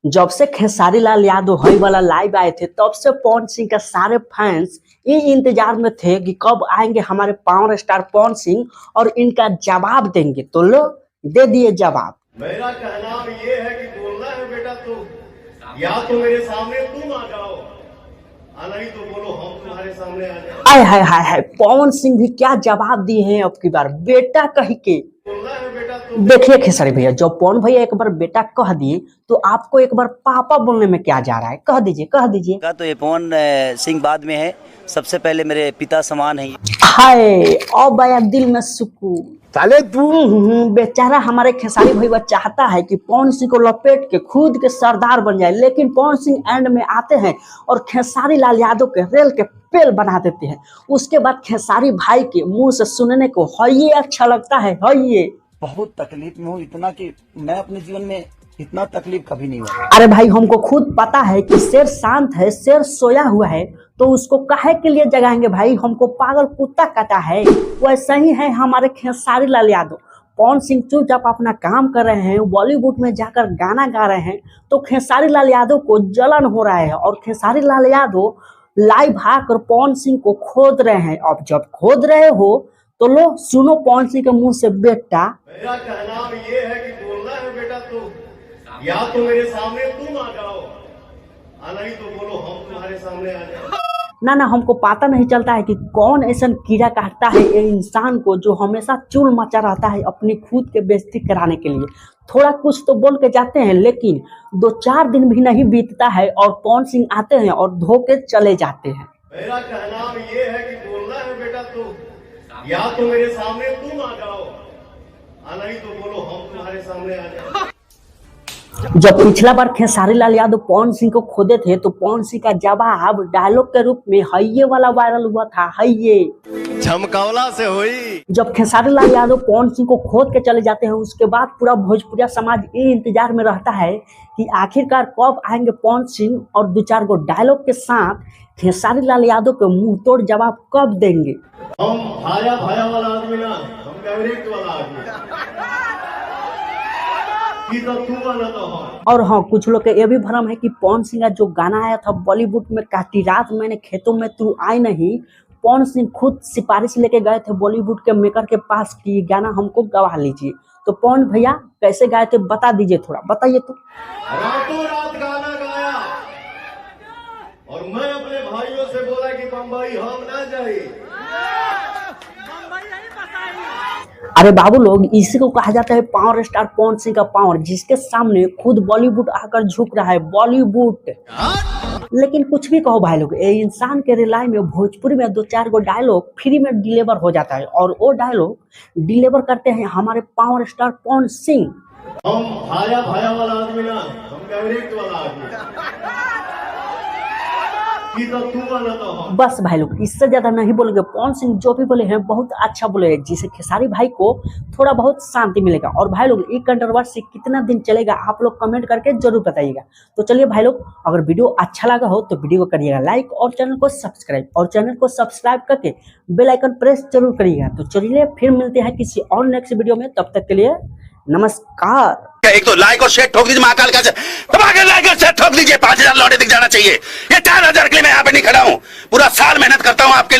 जब से खेसारी लाल यादव हई वाला लाइव आए थे तब से पवन सिंह का सारे फैंस ये इंतजार में थे कि कब आएंगे हमारे पावर स्टार पवन सिंह और इनका जवाब देंगे। तो लो दे दिए जवाब। मेरा कहना ये है कि बोलना है बेटा तो या तो मेरे सामने तुम आ जाओ, नहीं तो बोलो हम तुम्हारे सामने आ जाओ। आय हाय हाय हाय, पवन सिंह भी क्या जवाब दिए हैं अब की बार, बेटा कह के। बोलना है बेटा तो देखिए खेसारी भैया, जब पवन भैया एक बार बेटा कह दिए तो आपको एक बार पापा बोलने में क्या जा रहा है, कह दीजिए कह दीजिए। तो ये पवन सिंह बाद में है, सबसे पहले मेरे पिता समान है। हाय अब आया दिल में सुकून। साले तू बेचारा हमारे खेसारी भैया चाहता है कि पवन सिंह को लपेट के खुद के सरदार बन जाए, लेकिन पवन सिंह एंड में आते हैं और खेसारी लाल यादव के रेल के पेल बना देते हैं। उसके बाद खेसारी भाई के मुंह से सुनने को है ये अच्छा लगता है ये। बहुत तकलीफ में हूँ, इतना कि मैं अपने जीवन में इतना तकलीफ कभी नहीं हुआ। अरे भाई हमको खुद पता है कि शेर शांत है, शेर सोया हुआ है, तो उसको काहे के लिए जगाएंगे भाई, हमको पागल कुत्ता काटा है। वैसा ही है हमारे खेसारी लाल यादव। पवन सिंह चुपचाप अपना काम कर रहे हैं, बॉलीवुड में जाकर गाना गा रहे हैं, तो खेसारी लाल यादव को जलन हो रहा है और खेसारी लाल यादव लाइव आकर पवन सिंह को खोद रहे हैं। अब जब खोद रहे हो तो लो सुनो पवन सिंह के मुंह से बेटा। मेरा कहना ये है कि बोलना है बेटा तो या तो मेरे सामने तुम आ जाओ, नहीं तो बोलो हम तुम्हारे सामने आ जाओ। ना हमको पता नहीं चलता है कि कौन ऐसा कीड़ा काटता है ये इंसान को जो हमेशा चूल मचा रहता है अपनी खुद के बेइज्जती कराने के लिए। थोड़ा कुछ तो बोल के जाते हैं, लेकिन 2-4 दिन भी नहीं बीतता है और पवन सिंह आते हैं और धो के चले जाते हैं। मेरा कहना ये है कि बोलना है बेटा तो या तो मेरे सामने तुम आ जाओ, नहीं तो बोलो हम तुम्हारे सामने आ जाओ। जब पिछला बार खेसारी लाल यादव पवन सिंह को खोदे थे तो पवन सिंह का जवाब डायलॉग के रूप में हइये वाला वायरल हुआ था, हइये झमकावला से हुई। जब खेसारी लाल यादव पवन सिंह को खोद के चले जाते हैं उसके बाद पूरा भोजपुरिया समाज ये इंतजार में रहता है कि आखिरकार कब आएंगे पवन सिंह और 2-4 गो डायलॉग के साथ खेसारी लाल यादव के मुंह तोड़ जवाब कब देंगे। हम भाया भाया वाला आदमी ना, हम कैरेक्ट वाला आदमी तो तू वाला तो है। और हाँ, कुछ लोग के ये भी भ्रम है कि पवन सिंह का जो गाना आया था बॉलीवुड में, काटी रात मैंने खेतों में तू आई नहीं, पवन सिंह खुद सिफारिश लेके गए थे बॉलीवुड के मेकर के पास कि गाना हमको गवा लीजिए। तो पवन भैया कैसे गाए थे बता दीजिए, थोड़ा बताइए तो। रातों रात गाना गाया और मैं अपने भाइयों से बोला कि बम्बई हम ना जाए। अरे बाबू लोग, इसी को कहा जाता है पावर स्टार पवन सिंह का पावर, जिसके सामने खुद बॉलीवुड आकर झुक रहा है, बॉलीवुड। लेकिन कुछ भी कहो भाई लोग, ये इंसान के रिलाई में भोजपुरी में 2-4 गो डायलॉग फ्री में डिलीवर हो जाता है और वो डायलॉग डिलीवर करते हैं हमारे पावर स्टार पवन सिंह। हम भाया भाया वाला आदमी ना, हम कैरेक्ट वाला आदमी तो तू वाला तो है। बस भाई लोग, इससे ज्यादा नहीं बोलेंगे। पवन सिंह जो भी बोले हैं बहुत अच्छा बोले हैं, जिससे खेसारी भाई को थोड़ा बहुत शांति मिलेगा। और भाई लोग ये कंट्रोवर्सी कितना दिन चलेगा आप लोग कमेंट करके जरूर बताइएगा। तो चलिए भाई लोग, अगर वीडियो अच्छा लगा हो तो वीडियो को करिएगा लाइक और चैनल को सब्सक्राइब करके बेल आइकन प्रेस जरूर करिएगा। तो चलिए फिर मिलते हैं किसी और नेक्स्ट वीडियो में, तब तक के लिए नमस्कार। एक तो लाइक और शेयर ठोक दीजिए, महाकाल का दबा के लाइक और शेयर ठोक दीजिए। 5000 लौटे दिख जाना चाहिए। ये 4000 के लिए मैं यहाँ पे नहीं खड़ा हूँ, पूरा साल मेहनत करता हूँ आपके लिए।